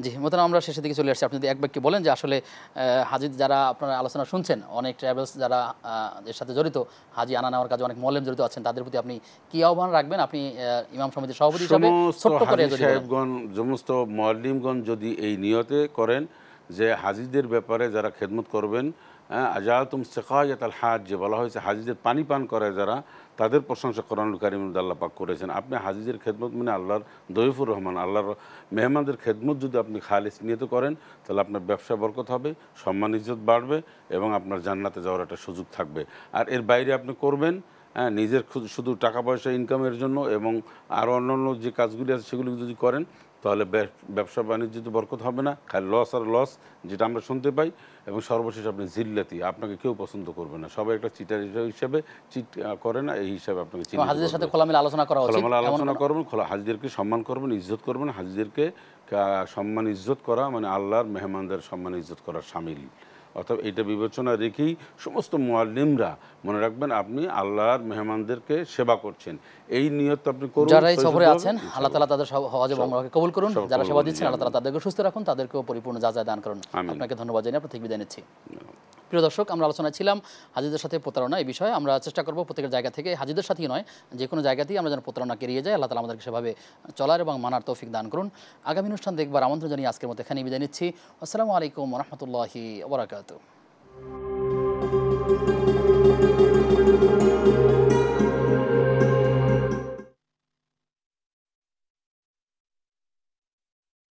জি, মোহতারাম আমরা শেষের দিকে চলে আসছি। আপনি যদি এক বাক্যে বলেন যে আসলে হাজি যারা আপনারা আলোচনা শুনছেন, অনেক ট্রাভেলস যারা এর সাথে জড়িত, হাজি আনা নেওয়ার কাজে অনেক মুআল্লিম জড়িত আছেন, তাদের প্রতি আপনি কি আহ্বান রাখবেন? আপনি ইমাম সমিতির সভাপতি হিসাবে সমস্ত ছোট্ট করে হাজী যদি বলেন। সাহেবগণ, সমস্ত মুআল্লিমগণ যদি এই নিয়তে করেন যে হাজীদের ব্যাপারে যারা খেদমত করবেন, আজাতুম সিকায়াতাল হাজ, যে বলা হয়েছে হাজীদের পানি পান করে যারা, তাদের প্রশংসা কোরআনুল কারীমে আল্লাহ পাক করেছেন। আপনি হাজীদের খেদমত মানে আল্লাহর দয়ফুর রহমান, আল্লাহর মেহমানদের খেদমত যদি আপনি খালিস নিয়ত করেন, তাহলে আপনার ব্যবসা বরকত হবে, সম্মান ইজ্জত বাড়বে এবং আপনার জান্নাতে যাওয়ার একটা সুযোগ থাকবে। আর এর বাইরে আপনি করবেন নিজের শুধু টাকা পয়সা ইনকামের জন্য এবং আরও অন্যান্য যে কাজগুলি আছে সেগুলি যদি করেন, তাহলে ব্যবসা বাণিজ্যতে বরকত হবে না, খালি লস আর লস, যেটা আমরা শুনতে পাই। এবং সর্বশেষ আপনি জিল্লাতি, আপনাকে কেউ পছন্দ করবে না, সবাই একটা চিটার হিসাবে চিট করে না, এই হিসাবে আপনাকে চিহ্নিত হাজিদের সাথে করবে। খোলামেলা আলোচনা করা উচিত। খোলামেলা আলোচনা করবেন, হাজিদেরকে সম্মান করবেন, ইজ্জত করবেন। হাজিদেরকে সম্মান ইজ্জত করা মানে আল্লাহর মেহমানদের সম্মান ইজ্জত করার শামিল। অর্থাৎ এটা বিবেচনা রেখেই সমস্ত মুআল্লিমরা মনে রাখবেন, আপনি আল্লাহর মেহমানদেরকে সেবা করছেন, এই নিয়ত আপনি করুন। যারা এই সফরে আছেন, আল্লাহ তাআলা তাদের হজ এবং উমরাকে কবুল করুন। যারা সেবা দিচ্ছেন, আল্লাহ তাআলা তাদেরকে সুস্থ রাখুন, তাদেরকেও পরিপূর্ণ যাচাই দান করুন। আপনাকে ধন্যবাদ জানিয়ে আপনার থেকে বিদায় নিচ্ছি। প্রিয় দর্শক, আমরা আলোচনায় ছিলাম হাজিদের সাথে প্রতারণা এই বিষয়ে। আমরা চেষ্টা করব প্রত্যেকের জায়গা থেকে, হাজিদের সাথেই নয়, যে কোনো জায়গাতেই আমরা যেন প্রতারণাকে এড়িয়ে যাই। আল্লাহ তাআলা আমাদেরকে সেভাবে চলার এবং মানার তৌফিক দান করুন। আগামী অনুষ্ঠান দেখবার আমন্ত্রণ জানিয়ে আজকের মতো এখানেই বিদায় নিচ্ছি। আসসালামু আলাইকুম ওয়া রাহমাতুল্লাহি ওয়া বারাকাতুহু।